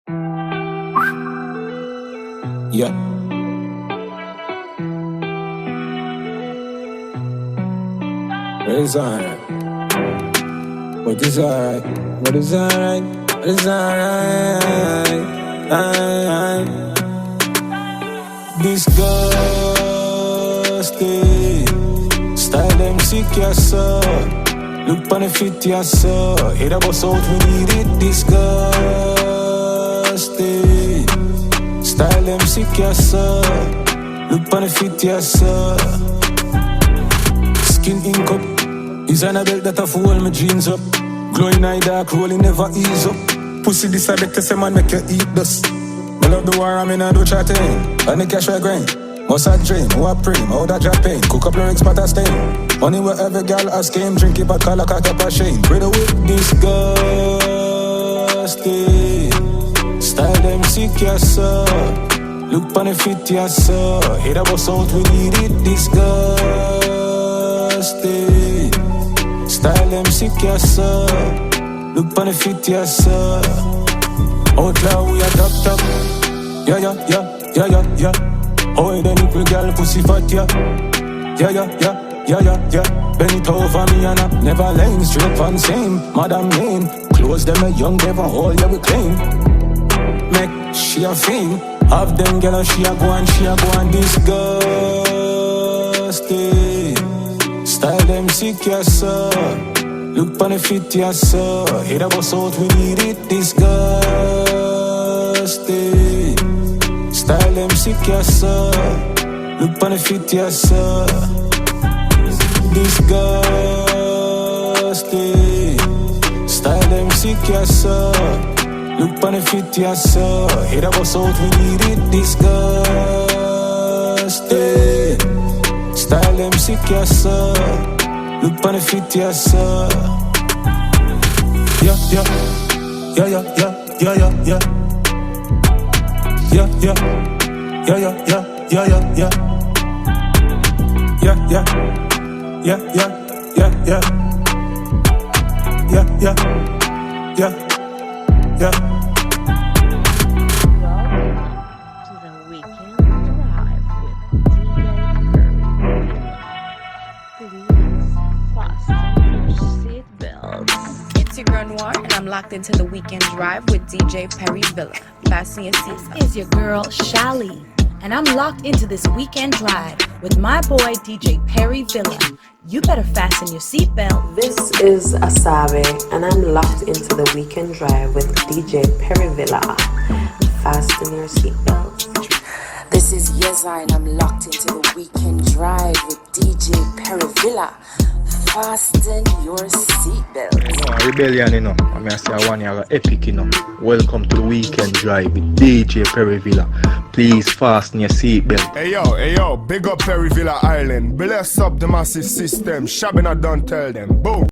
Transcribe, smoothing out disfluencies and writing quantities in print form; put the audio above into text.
Yeah. It's alright. What is alright? What is alright? What is alright? Disgusting. Style them sick, yes sir. Look on the fit, yes sir. Hit a bus out, we need it. Disgusting. Style them sick, yes sir. Look on the fit, yes sir. Skin ink up. Is on a belt that I fool my jeans up. Glowing eye dark, rolling never ease up. Pussy this I bet to say man make you eat dust. I love the war, I'm in a do chatting. And the cash I grind. Must I dream, who I pray, how that drop pain. Cook up lyrics, but I stain. Money where every girl ask game. Drink it, but call a cock up a shame. Brother with disgusting. Style them sick, yes sir. Look on the fit, yes sir. Hit a bus out, we need it. Disgusting. Style them sick, yes sir. Look on the fit, yes sir. Outlaw, we are top. Yeah, yeah, yeah, yeah, yeah, yeah. Oh, the nipple girl, pussy fat, yeah. Yeah, yeah, yeah, yeah, yeah, yeah. Bend it over me and up. Never lame, straight from same. Madam name. Close them a young devil, all yeah we claim. Make she a fiend. Have them girl and she a go and disgusting. Style them sick, yes sir. Look on the fit, yes sir. Hit a bus out, we need it. Disgusting. Style them sick, yes sir. Look on the fit, yes sir. Disgusting. Style them sick, yes sir. Look on the fit, yes sir. Hit a bus out, we need it. Disgusting. Style them sick, yes sir. Look on the fit, yes sir. Yeah, yeah, yeah, yeah, yeah, yeah, yeah, yeah. Yeah, yeah, yeah, yeah, yeah, yeah, yeah, yeah. Yeah, yeah, yeah, yeah, yeah, yeah. Yeah, yeah, yeah, yeah. To the weekend drive with DJ Perryvilla. Please fasten your seatbelts. It's your girl Noir, and I'm locked into the weekend drive with DJ Perryvilla. Fasten your seatbelts. This is your girl Shali, and I'm locked into this weekend drive with my boy DJ Perryvilla. You better fasten your seatbelt. This is Asabe, and I'm locked into the weekend drive with DJ Perryvilla. Fasten your seatbelts. This is Yeza, and I'm locked into the weekend drive with DJ Perryvilla. Fasten your seatbelts. Rebellion, you know. I mean, I say I want you epic, you know. Welcome to the weekend drive with DJ Perryvilla. Please fasten your seatbelt. Hey yo, big up Perryvilla Island. Bless up the massive system. Shabina don't tell them. Boom.